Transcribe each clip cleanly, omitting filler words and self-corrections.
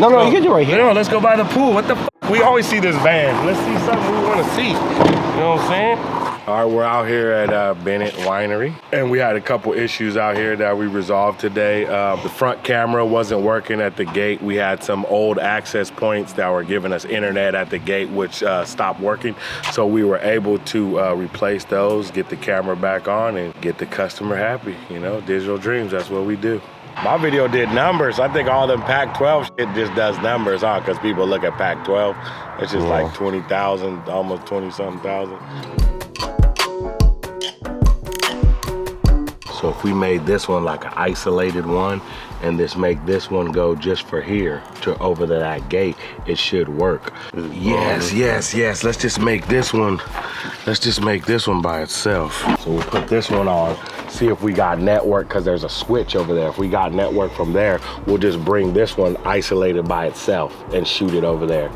No, you can do it right here. No, let's go by the pool. What the f? We always see this van. Let's see something we want to see. You know what I'm saying? All right, we're out here at Bennett Winery, and we had a couple issues out here that we resolved today. The front camera wasn't working at the gate. We had some old access points that were giving us internet at the gate, which stopped working. So we were able to replace those, get the camera back on, and get the customer happy. You know, digital dreams, that's what we do. My video did numbers. I think all them Pac-12 shit just does numbers, huh? Because people look at Pac-12. It's just like 20,000, almost 20-something thousand. So if we made this one like an isolated one and just make this one go just for here to over to that gate, it should work. Yes. Let's just make this one. Let's just make this one by itself. So we'll put this one on, see if we got network, because there's a switch over there. If we got network from there, we'll just bring this one isolated by itself and shoot it over there.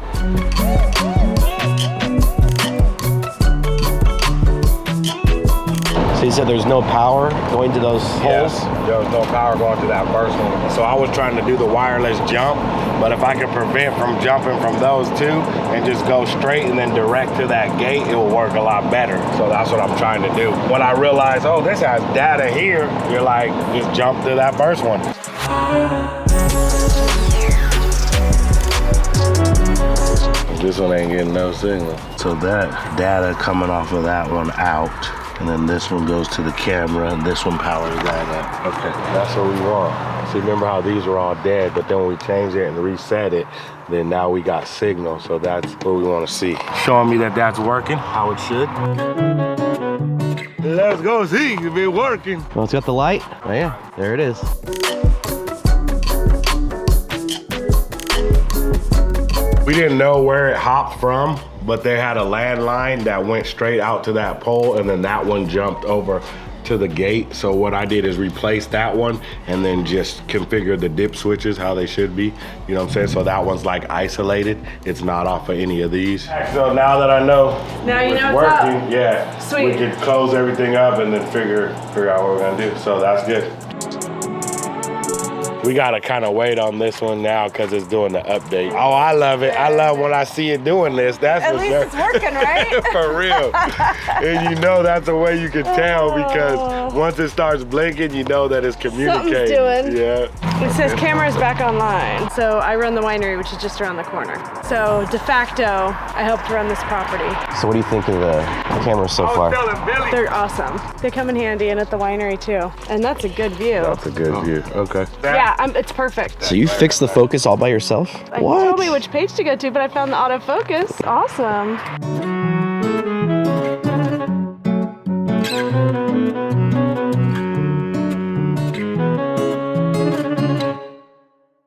So you said there's no power going to those holes? Yes, there was no power going to that first one. So I was trying to do the wireless jump, but if I could prevent from jumping from those two and just go straight and then direct to that gate, it will work a lot better. So that's what I'm trying to do. When I realized, oh, this has data here, you're like, just jump to that first one. This one ain't getting no signal. So that data coming off of that one out. And then this one goes to the camera, and this one powers that up. Okay, that's what we want. See, remember how these were all dead, but then when we changed it and reset it, then now we got signal, so that's what we want to see. Showing me that that's working, how it should. Let's go see if it's working. Oh, it's got the light? Oh yeah, there it is. We didn't know where it hopped from, but they had a landline that went straight out to that pole, and then that one jumped over to the gate. So what I did is replace that one and then just configure the dip switches how they should be. You know what I'm saying? So that one's like isolated. It's not off of any of these. So now that I know it's working, yeah, sweet. We can close everything up and then figure out what we're gonna do. So that's good. We gotta kind of wait on this one now because it's doing the update. Oh, I love it. I love when I see it doing this. That's at least it's working, right? For real. And you know that's a way you can tell because once it starts blinking, you know that it's communicating. Something's doing. Yeah. It says camera's back online. So I run the winery, which is just around the corner. So de facto, I helped run this property. So what do you think of the cameras so far? They're awesome. They come in handy, and at the winery too. And that's a good view. That's a good view. Okay. Yeah, it's perfect. So you fixed the focus all by yourself? What? You told me which page to go to, but I found the autofocus. Awesome.